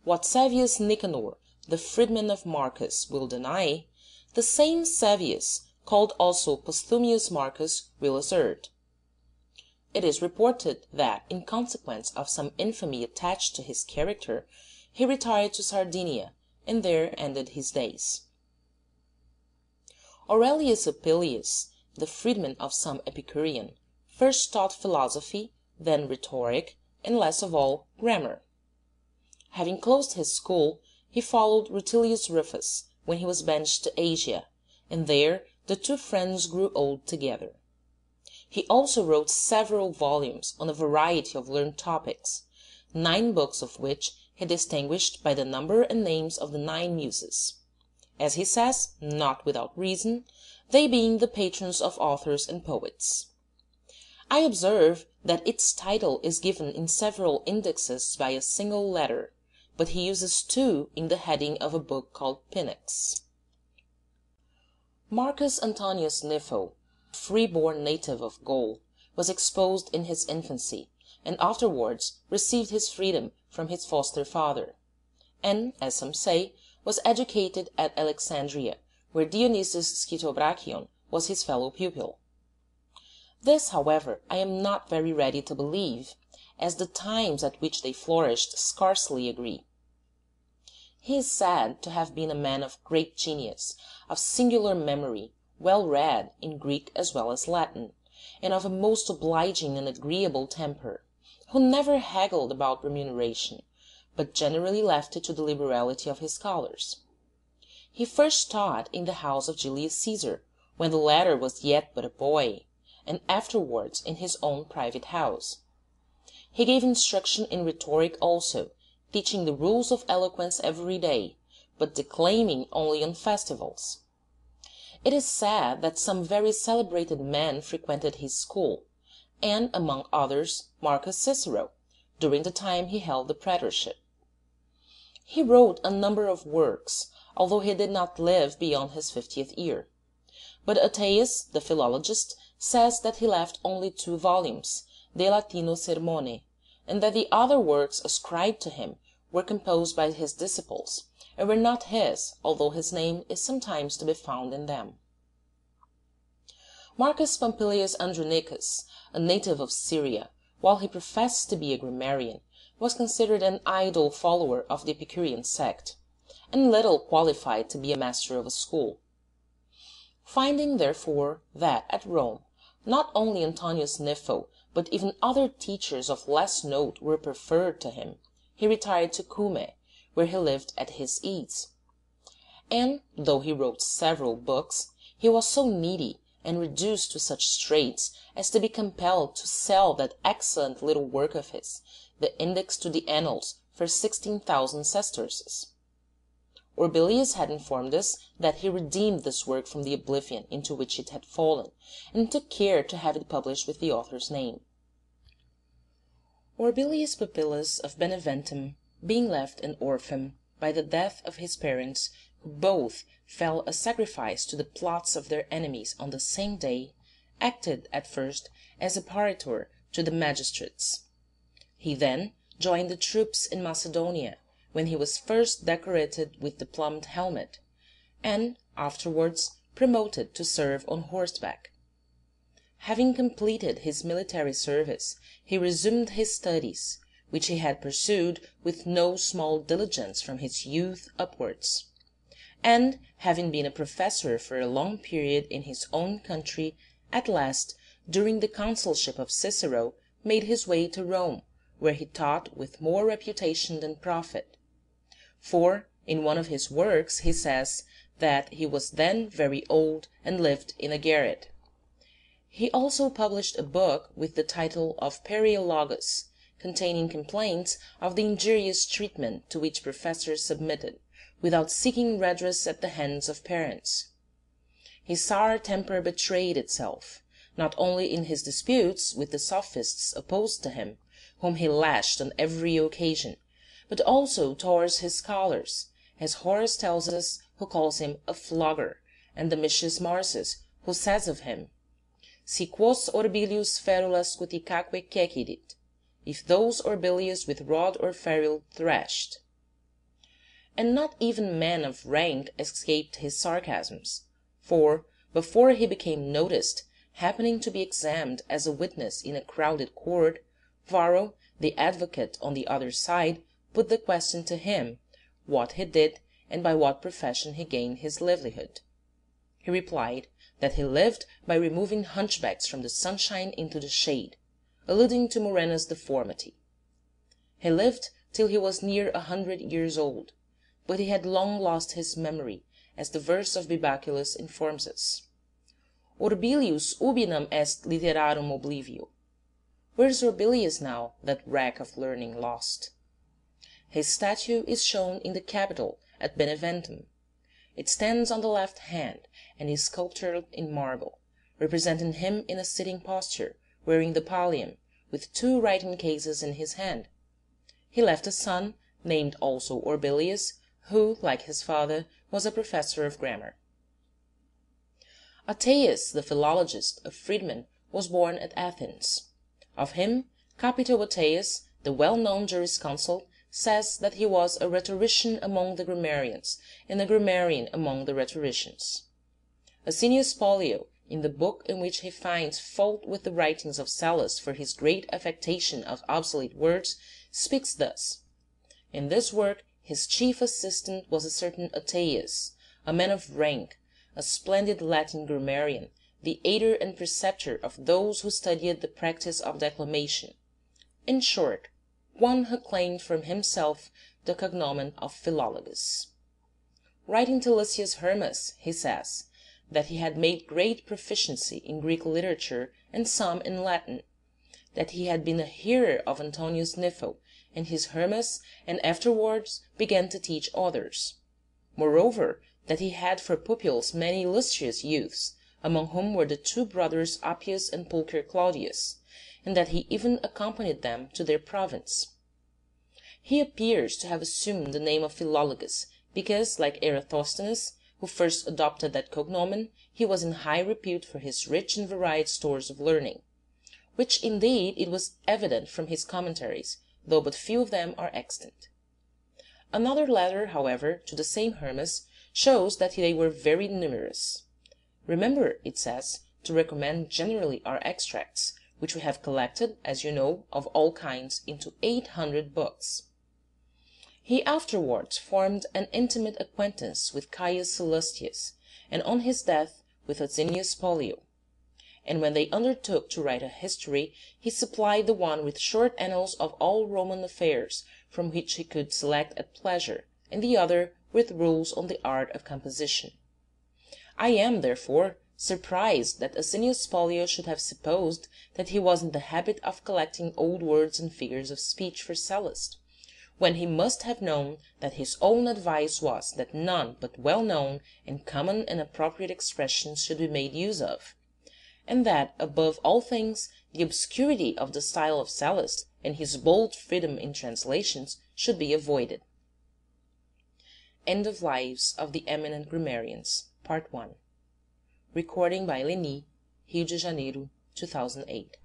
what Savius Nicanor, the freedman of Marcus, will deny, the same Savius, called also Posthumius Marcus, will assert. It is reported that, in consequence of some infamy attached to his character, he retired to Sardinia, and there ended his days. Aurelius Opilius, the freedman of some Epicurean, first taught philosophy, then rhetoric, and last of all grammar. Having closed his school, he followed Rutilius Rufus when he was banished to Asia, and there the two friends grew old together. He also wrote several volumes on a variety of learned topics, 9 books of which he distinguished by the number and names of the 9 Muses, as he says, not without reason, they being the patrons of authors and poets. I observe that its title is given in several indexes by a single letter, but he uses 2 in the heading of a book called Pinax. Marcus Antonius Nifo, free-born native of Gaul, was exposed in his infancy, and afterwards received his freedom from his foster father, and, as some say, was educated at Alexandria, where Dionysius Scytobrachion was his fellow pupil. This, however, I am not very ready to believe, as the times at which they flourished scarcely agree. He is said to have been a man of great genius, of singular memory, well read in Greek as well as Latin, and of a most obliging and agreeable temper, who never haggled about remuneration, but generally left it to the liberality of his scholars. He first taught in the house of Julius Caesar, when the latter was yet but a boy, and afterwards in his own private house. He gave instruction in rhetoric also, teaching the rules of eloquence every day, but declaiming only on festivals. It is said that some very celebrated men frequented his school, and among others Marcus Cicero, during the time he held the praetorship. He wrote a number of works, although he did not live beyond his 50th year. But Ateus, the philologist, says that he left only 2 volumes, De Latino Sermone, and that the other works ascribed to him were composed by his disciples, and were not his, although his name is sometimes to be found in them. Marcus Pompilius Andronicus, a native of Syria, while he professed to be a grammarian, was considered an idle follower of the Epicurean sect, and little qualified to be a master of a school. Finding, therefore, that at Rome not only Antonius Nifo, but even other teachers of less note were preferred to him, he retired to Cumae, where he lived at his ease. And, though he wrote several books, he was so needy and reduced to such straits as to be compelled to sell that excellent little work of his, the Index to the Annals, for 16,000 sesterces. Orbilius had informed us that he redeemed this work from the oblivion into which it had fallen, and took care to have it published with the author's name. Orbilius Papillus of Beneventum, being left an orphan by the death of his parents, who both fell a sacrifice to the plots of their enemies on the same day, acted at first as apparitor to the magistrates. He then joined the troops in Macedonia, when he was first decorated with the plumed helmet, and afterwards promoted to serve on horseback. Having completed his military service, he resumed his studies, which he had pursued with no small diligence from his youth upwards, and, having been a professor for a long period in his own country, at last, during the consulship of Cicero, made his way to Rome, where he taught with more reputation than profit. For in one of his works he says that he was then very old and lived in a garret. He also published a book with the title of Periologus, containing complaints of the injurious treatment to which professors submitted, without seeking redress at the hands of parents. His sour temper betrayed itself, not only in his disputes with the sophists opposed to him, whom he lashed on every occasion, but also towards his scholars, as Horace tells us, who calls him a flogger, and Domitius Marsus, who says of him, Si quos Orbilius ferulas cuticaque cecidit, if those Orbilius with rod or ferule thrashed. and not even men of rank escaped his sarcasms, for, before he became noticed, happening to be examined as a witness in a crowded court, Varro, the advocate on the other side, put the question to him, what he did and by what profession he gained his livelihood. He replied that he lived by removing hunchbacks from the sunshine into the shade, alluding to Morena's deformity. He lived till he was near 100 years old, but he had long lost his memory, as the verse of Bibaculus informs us. Orbilius ubinam est literarum oblivio. Where's Orbilius now, that wreck of learning lost? His statue is shown in the Capitol at Beneventum. It stands on the left hand, and is sculptured in marble, representing him in a sitting posture, wearing the pallium, with 2 writing cases in his hand. He left a son, named also Orbilius, who, like his father, was a professor of grammar. Ateas, the philologist, a freedman, was born at Athens. Of him, Capito Ateas, the well-known jurisconsult, says that he was a rhetorician among the grammarians, and a grammarian among the rhetoricians. Asinius Pollio, in the book in which he finds fault with the writings of Sallust for his great affectation of obsolete words, speaks thus: in this work his chief assistant was a certain Ateas, a man of rank, a splendid Latin grammarian, the aider and preceptor of those who studied the practice of declamation; in short, one who claimed from himself the cognomen of Philologus. Writing to Lucius Hermas, he says that he had made great proficiency in Greek literature and some in Latin, that he had been a hearer of Antonius Nifo and his Hermas, and afterwards began to teach others; moreover, that he had for pupils many illustrious youths, among whom were the 2 brothers Appius and Pulcher Claudius, and that he even accompanied them to their province. He appears to have assumed the name of Philologus, because, like Eratosthenes, who first adopted that cognomen, he was in high repute for his rich and varied stores of learning, which indeed it was evident from his commentaries, though but few of them are extant. Another letter, however, to the same Hermas, shows that they were very numerous. Remember, it says, to recommend generally our extracts, which we have collected, as you know, of all kinds, into 800 books. He afterwards formed an intimate acquaintance with Caius Sallustius, and on his death with Asinius Pollio; and when they undertook to write a history, he supplied the one with short annals of all Roman affairs, from which he could select at pleasure, and the other with rules on the art of composition. I am, therefore, surprised that Asinius Pollio should have supposed that he was in the habit of collecting old words and figures of speech for Sallust, when he must have known that his own advice was that none but well-known and common and appropriate expressions should be made use of, and that, above all things, the obscurity of the style of Sallust and his bold freedom in translations should be avoided. End of Lives of the Eminent Grammarians, Part 1. Recording by Leni, Rio de Janeiro, 2008.